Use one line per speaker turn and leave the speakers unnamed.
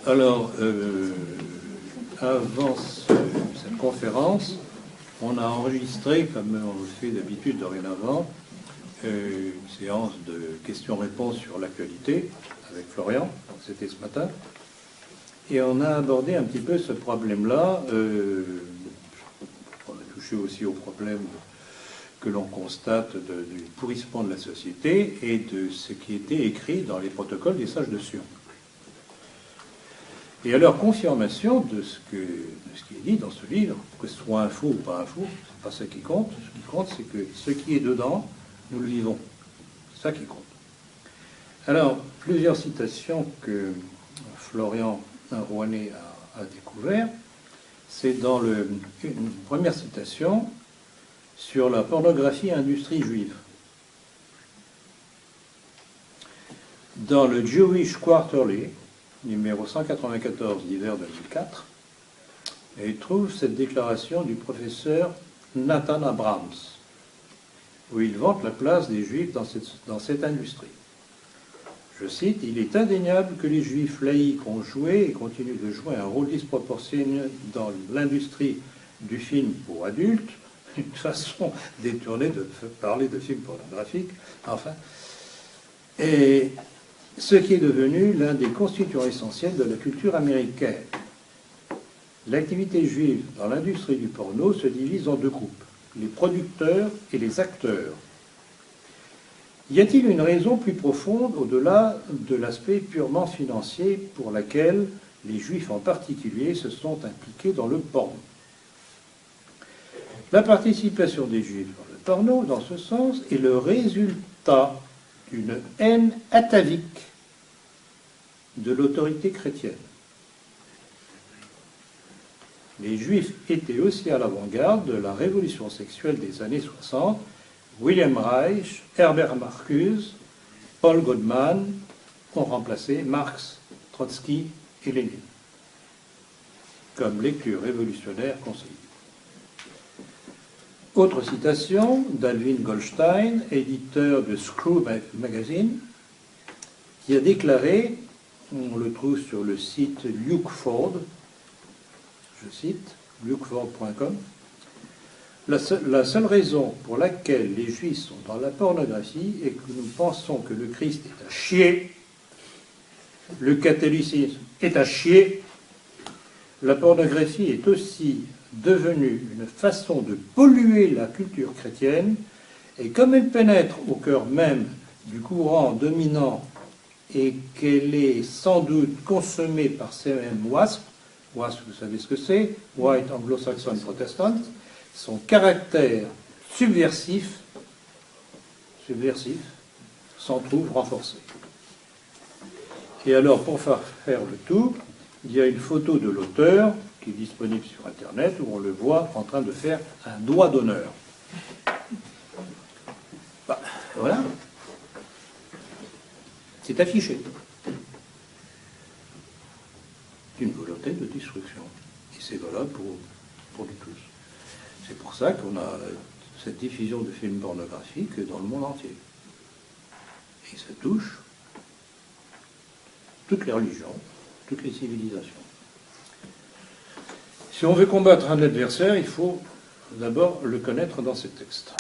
Alors, avant cette conférence, on a enregistré, comme on le fait d'habitude dorénavant, une séance de questions-réponses sur l'actualité avec Florian, c'était ce matin, et on a abordé un petit peu ce problème-là. On a touché aussi au problème que l'on constate du pourrissement de la société et de ce qui était écrit dans les protocoles des sages de Sion. Et alors, confirmation de ce qui est dit dans ce livre, que ce soit un faux ou pas un faux, c'est pas ça qui compte. Ce qui compte, c'est que ce qui est dedans, nous le vivons. C'est ça qui compte. Alors, plusieurs citations que Florian Rouanet a découvert. C'est dans une première citation sur la pornographie industrie juive. Dans le Jewish Quarterly, numéro 194 d'hiver 2004, et il trouve cette déclaration du professeur Nathan Abrams, où il vante la place des Juifs dans cette industrie. Je cite, « Il est indéniable que les Juifs laïcs ont joué et continuent de jouer un rôle disproportionné dans l'industrie du film pour adultes, une façon détournée de parler de films pornographiques, enfin, et ce qui est devenu l'un des constituants essentiels de la culture américaine. L'activité juive dans l'industrie du porno se divise en deux groupes, les producteurs et les acteurs. Y a-t-il une raison plus profonde au-delà de l'aspect purement financier pour laquelle les Juifs en particulier se sont impliqués dans le porno? La participation des Juifs dans le porno, dans ce sens, est le résultat d'une haine atavique de l'autorité chrétienne. Les Juifs étaient aussi à l'avant-garde de la révolution sexuelle des années 60. William Reich, Herbert Marcuse, Paul Goldman ont remplacé Marx, Trotsky et Lénine comme lecture révolutionnaire conseillée. Autre citation d'Alvin Goldstein, éditeur de Screw Magazine, qui a déclaré, on le trouve sur le site Luke Ford, je cite, lukeford.com, la seule raison pour laquelle les Juifs sont dans la pornographie est que nous pensons que le Christ est à chier, le catholicisme est à chier, la pornographie est aussi devenue une façon de polluer la culture chrétienne, et comme elle pénètre au cœur même du courant dominant et qu'elle est sans doute consommée par ces mêmes WASP, vous savez ce que c'est, White Anglo-Saxon Protestant, son caractère subversif s'en trouve renforcé. Et alors, pour faire le tour, il y a une photo de l'auteur qui est disponible sur Internet où on le voit en train de faire un doigt d'honneur. Bah, voilà. C'est affiché. C'est une volonté de destruction. Et c'est valable pour nous tous. C'est pour ça qu'on a cette diffusion de films pornographiques dans le monde entier. Et ça touche toutes les religions, toutes les civilisations. Si on veut combattre un adversaire, il faut d'abord le connaître dans ses textes.